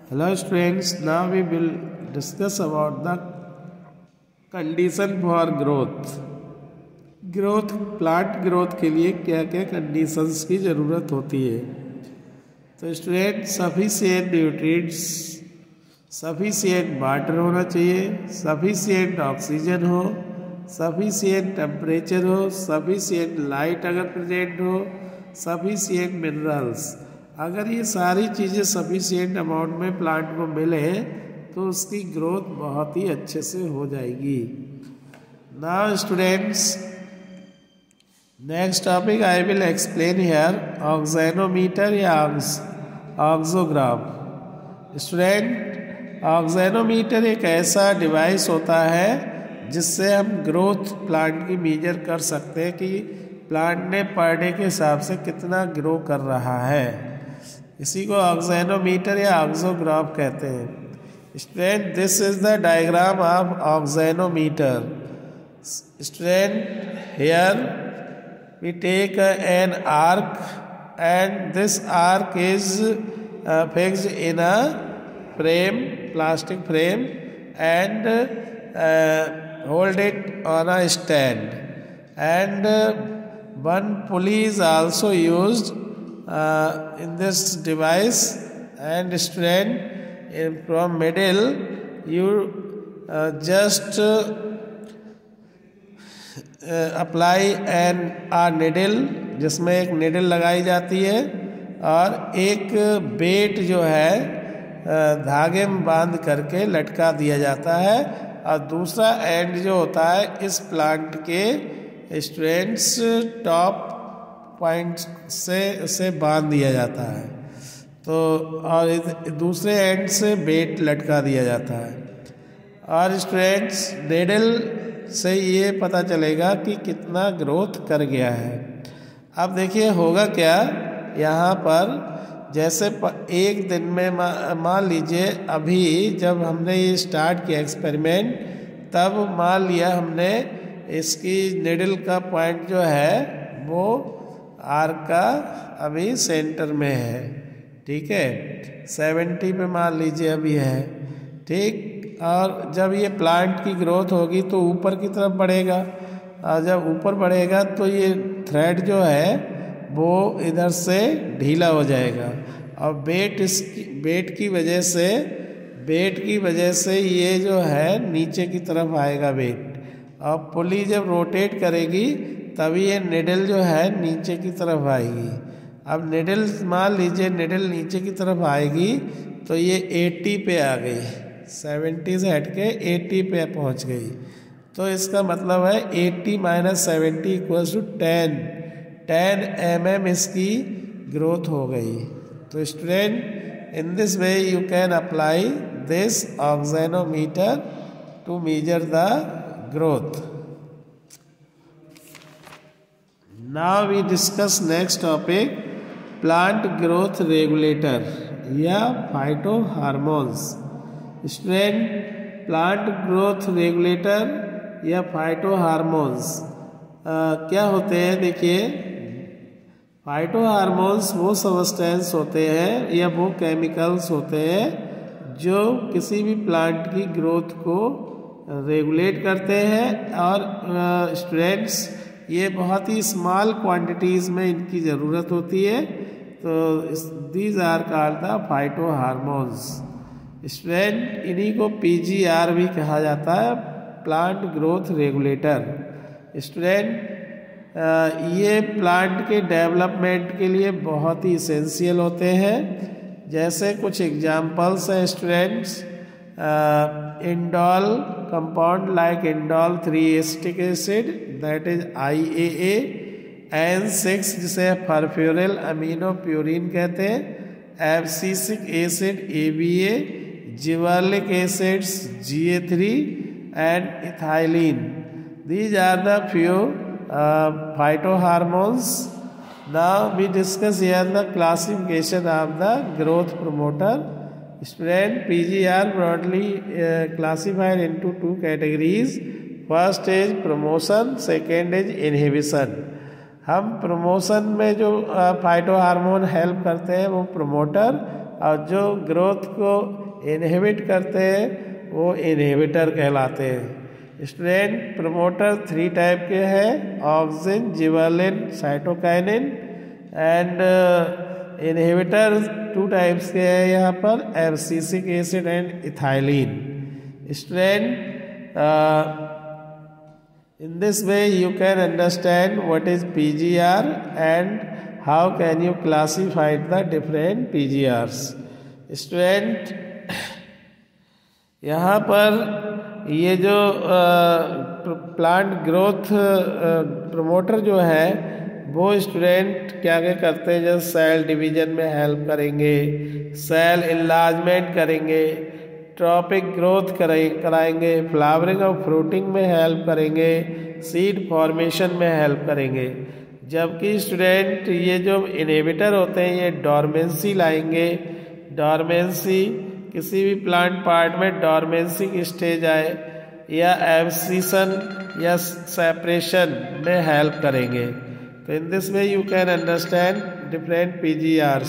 Hello students, now we will discuss about the condition for growth. Plant growth के लिए क्या क्या conditions की ज़रूरत होती है। तो student sufficient nutrients, sufficient water होना चाहिए, सफिशिएंट ऑक्सीजन हो, सफिशिएंट टेम्परेचर हो, सफिशिएंट लाइट अगर प्रेजेंट हो, सफिशिएंट मिनरल्स। अगर ये सारी चीज़ें सफिशिएंट अमाउंट में प्लांट को मिले तो उसकी ग्रोथ बहुत ही अच्छे से हो जाएगी। Now students, next topic I will explain here auxanometer या ऑक्सोग्राफ। स्टूडेंट, ऑक्सीनोमीटर एक ऐसा डिवाइस होता है जिससे हम ग्रोथ प्लांट की मेजर कर सकते हैं कि प्लांट ने पर डे के हिसाब से कितना ग्रो कर रहा है। इसी को ऑक्सीनोमीटर या ऑक्सोग्राफ कहते हैं। Student, this is the diagram of auxanometer. Student, here we take an arc and this arc is fixed in a frame, plastic frame, and hold it on a stand, and one pulley is also used in this device. And student, from middle you just apply an a needle, जिसमें एक needle लगाई जाती है और एक बेट जो है धागे में बांध करके लटका दिया जाता है, और दूसरा एंड जो होता है इस प्लांट के स्टूडेंट्स टॉप पॉइंट से बांध दिया जाता है। तो और दूसरे एंड से बेट लटका दिया जाता है। और स्टूडेंट्स, निडल से ये पता चलेगा कि कितना ग्रोथ कर गया है। अब देखिए होगा क्या यहाँ पर, जैसे एक दिन में मान लीजिए अभी जब हमने ये स्टार्ट किया एक्सपेरिमेंट, तब मान लिया हमने इसकी निडल का पॉइंट जो है वो आर्क का अभी सेंटर में है, ठीक है, 70 पे मान लीजिए अभी है, ठीक। और जब ये प्लांट की ग्रोथ होगी तो ऊपर की तरफ बढ़ेगा, और जब ऊपर बढ़ेगा तो ये थ्रेड जो है वो इधर से ढीला हो जाएगा, और बेट की वजह से ये जो है नीचे की तरफ आएगा बेट, और पुली जब रोटेट करेगी तभी ये निडल जो है नीचे की तरफ आएगी। अब निडल मान लीजिए निडल नीचे की तरफ आएगी तो ये 80 पे आ गई, 70 से हट के 80 पे पहुंच गई। तो इसका मतलब है 80 - 70 = 10 mm इसकी ग्रोथ हो गई। तो student, in this way you can apply this auxanometer to measure the growth. Now we discuss next topic, plant growth regulator या phyto hormones. Student, plant growth regulator या फाइटो हार्मोन्स क्या होते हैं। देखिए, फाइटो हार्मोन्स वो substance होते हैं या वो केमिकल्स होते हैं जो किसी भी प्लांट की ग्रोथ को रेगुलेट करते हैं, और स्टूडेंट्स ये बहुत ही स्मॉल क्वांटिटीज़ में इनकी ज़रूरत होती है। तो these are called the phyto hormones. Student, इन्हीं को PGR भी कहा जाता है, प्लांट ग्रोथ रेगुलेटर। स्टूडेंट, ये प्लांट के डेवलपमेंट के लिए बहुत ही इसेंशियल होते हैं। जैसे कुछ एग्जांपल्स हैं students, indole compound like indole three acetic acid that is IAA, N6 जिसे फर्फ्यूरिल अमीनो प्यूरिन कहते हैं, abscisic acid ABA, gibberellic acids GA3 and ethylene. These are the few phytohormones. Now we discuss here the classification of the growth promoter. Student, PGR broadly classified into 2 categories. First is promotion, second is inhibition. हम promotion में जो phyto hormone help करते हैं वो promoter, और जो growth को inhibit करते हैं वो इनहिबिटर कहलाते हैं। स्टूडेंट, प्रमोटर 3 टाइप के हैं, auxin, gibberellin, cytokinin, and inhibitor 2 types के हैं यहाँ पर, abscisic acid and ethylene. Student, in this way you can understand what is PGR and how can you classify the different PGRs. Student, यहाँ पर ये जो प्लांट ग्रोथ प्रमोटर जो है वो स्टूडेंट क्या क्या करते हैं, जैसे सेल डिवीजन में हेल्प करेंगे, सेल इनलार्जमेंट करेंगे, ट्रॉपिक ग्रोथ कराएंगे, फ्लावरिंग और फ्रूटिंग में हेल्प करेंगे, सीड फॉर्मेशन में हेल्प करेंगे। जबकि स्टूडेंट ये जो इनहिबिटर होते हैं ये डोरमेंसी लाएंगे। डोरमेंसी किसी भी प्लांट पार्ट में डोरमेंसी की स्टेज आए या एब्सिशन या सेपरेशन में हेल्प करेंगे। तो इन this way you can understand different PGRs.